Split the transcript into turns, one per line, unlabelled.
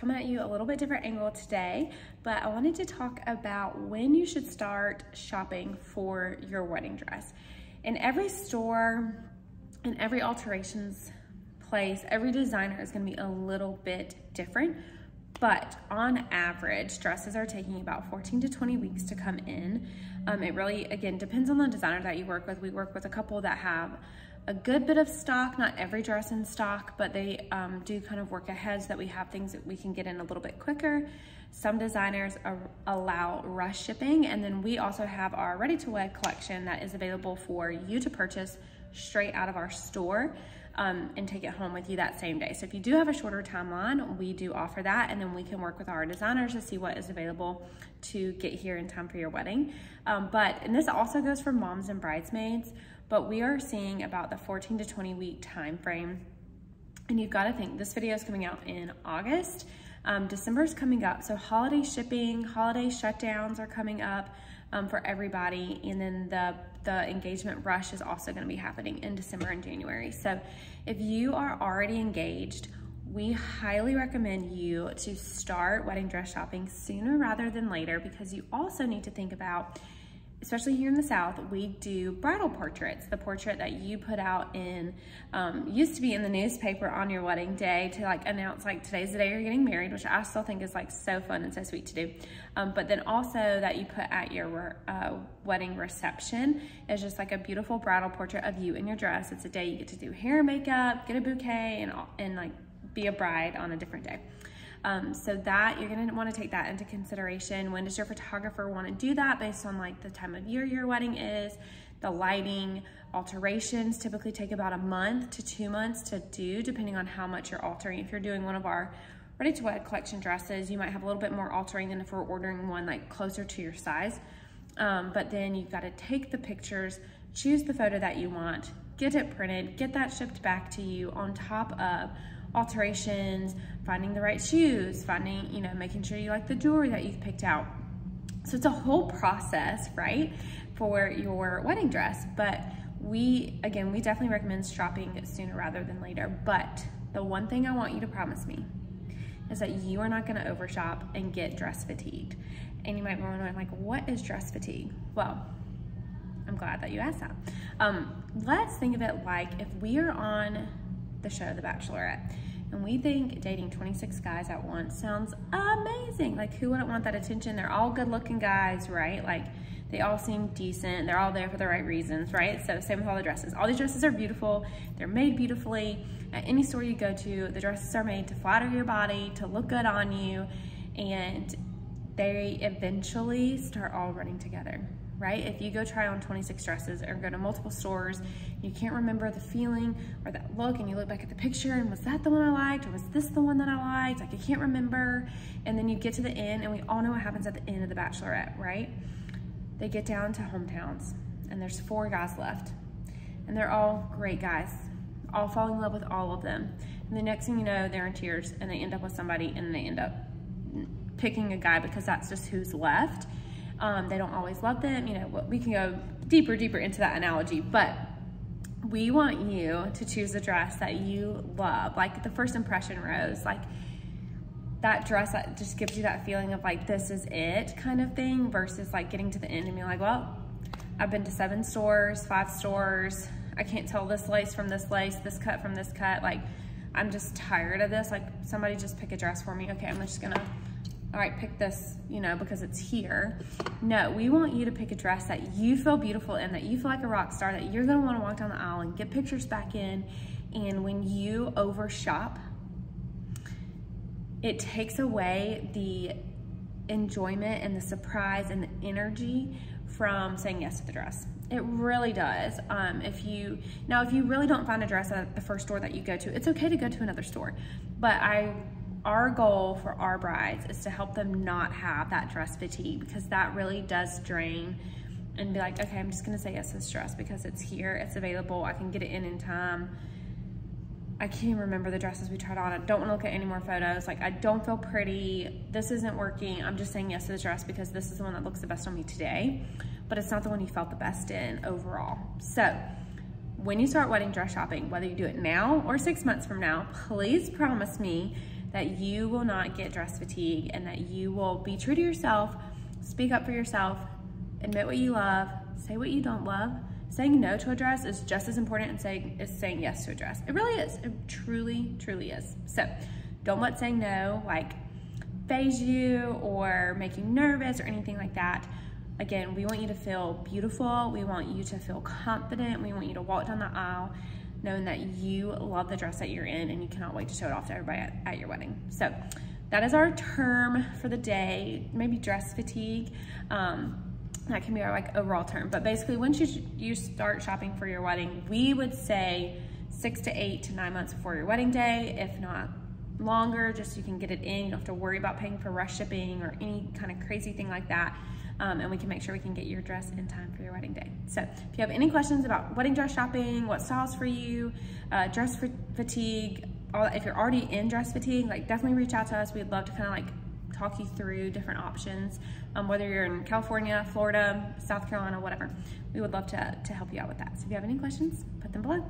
coming at you a little bit different angle today, but I wanted to talk about when you should start shopping for your wedding dress. In every store, in every alterations place, every designer is gonna be a little bit different, but on average, dresses are taking about 14 to 20 weeks to come in. It really, again, depends on the designer that you work with. We work with a couple that have a good bit of stock, not every dress in stock, but they do kind of work ahead so that we have things that we can get in a little bit quicker. Some designers allow rush shipping, and then we also have our ready-to-wed collection that is available for you to purchase straight out of our store and take it home with you that same day. So if you do have a shorter timeline, we do offer that, and then we can work with our designers to see what is available to get here in time for your wedding. And this also goes for moms and bridesmaids, but we are seeing about the 14 to 20 week time frame. And you've got to think, this video is coming out in August. December is coming up, so holiday shipping, holiday shutdowns are coming up for everybody, and then the engagement rush is also going to be happening in December and January. So if you are already engaged, we highly recommend you to start wedding dress shopping sooner rather than later, because you also need to think about, especially here in the South, we do bridal portraits, the portrait that you put out in, used to be in the newspaper on your wedding day to like announce like today's the day you're getting married, which I still think is like so fun and so sweet to do. But then also that you put at your wedding reception is just like a beautiful bridal portrait of you in your dress. It's a day you get to do hair and makeup, get a bouquet, and like be a bride on a different day. So that you're gonna wanna take that into consideration. When does your photographer wanna do that based on like the time of year your wedding is, the lighting, alterations typically take about a month to 2 months to do, depending on how much you're altering. If you're doing one of our ready-to-wed collection dresses, you might have a little bit more altering than if we're ordering one like closer to your size. But then you've gotta take the pictures, choose the photo that you want, get it printed, get that shipped back to you on top of alterations, finding the right shoes, making sure you like the jewelry that you've picked out. So it's a whole process, right, for your wedding dress. But we definitely recommend shopping sooner rather than later. But the one thing I want you to promise me is that you are not gonna overshop and get dress fatigued. And you might be wondering, like, what is dress fatigue? Well, I'm glad that you asked that. Let's think of it like if we are on the show The Bachelorette and we think dating 26 guys at once sounds amazing. Like, who wouldn't want that attention? They're all good looking guys, right? Like, they all seem decent. They're all there for the right reasons, right? So same with all the dresses. All these dresses are beautiful. They're made beautifully. At any store you go to, the dresses are made to flatter your body, to look good on you, and they eventually start all running together, right? If you go try on 26 dresses or go to multiple stores, you can't remember the feeling or that look, and you look back at the picture and was that the one I liked, or was this the one that I liked? Like, I can't remember. And then you get to the end, and we all know what happens at the end of The Bachelorette, right? They get down to hometowns, and there's 4 guys left, and they're all great guys, all fall in love with all of them. And the next thing you know, they're in tears, and they end up with somebody, and they end up picking a guy because that's just who's left. They don't always love them. We can go deeper into that analogy, but we want you to choose a dress that you love, like the first impression rose, like that dress that just gives you that feeling of like, this is it kind of thing, versus like getting to the end and being like, well, I've been to 7 stores, 5 stores. I can't tell this lace from this lace, this cut from this cut. Like, I'm just tired of this. Like, somebody just pick a dress for me. Okay, I'm just gonna, all right, pick this, because it's here. No, we want you to pick a dress that you feel beautiful in, that you feel like a rock star, that you're gonna wanna walk down the aisle and get pictures back in. And when you overshop, it takes away the enjoyment and the surprise and the energy from saying yes to the dress. It really does. If you really don't find a dress at the first store that you go to, it's okay to go to another store. But our goal for our brides is to help them not have that dress fatigue, because that really does drain, and be like, okay, I'm just gonna say yes to this dress because it's here, it's available, I can get it in time. I can't even remember the dresses we tried on. I don't wanna look at any more photos. Like, I don't feel pretty, this isn't working. I'm just saying yes to the dress because this is the one that looks the best on me today, but it's not the one you felt the best in overall. So when you start wedding dress shopping, whether you do it now or 6 months from now, please promise me that you will not get dress fatigue and that you will be true to yourself, speak up for yourself, admit what you love, say what you don't love. Saying no to a dress is just as important as saying yes to a dress. It really is. It truly, truly is. So don't let saying no like phase you or make you nervous or anything like that. Again, we want you to feel beautiful. We want you to feel confident. We want you to walk down the aisle knowing that you love the dress that you're in and you cannot wait to show it off to everybody at your wedding. So that is our term for the day, maybe dress fatigue. That can be our like overall term, but basically once you start shopping for your wedding, we would say 6 to 8 to 9 months before your wedding day, if not longer, just so you can get it in. You don't have to worry about paying for rush shipping or any kind of crazy thing like that. And we can make sure we can get your dress in time for your wedding day. So if you have any questions about wedding dress shopping, what styles for you, dress fatigue, if you're already in dress fatigue, like definitely reach out to us. We'd love to kind of like talk you through different options, whether you're in California, Florida, South Carolina, whatever. We would love to help you out with that. So if you have any questions, put them below.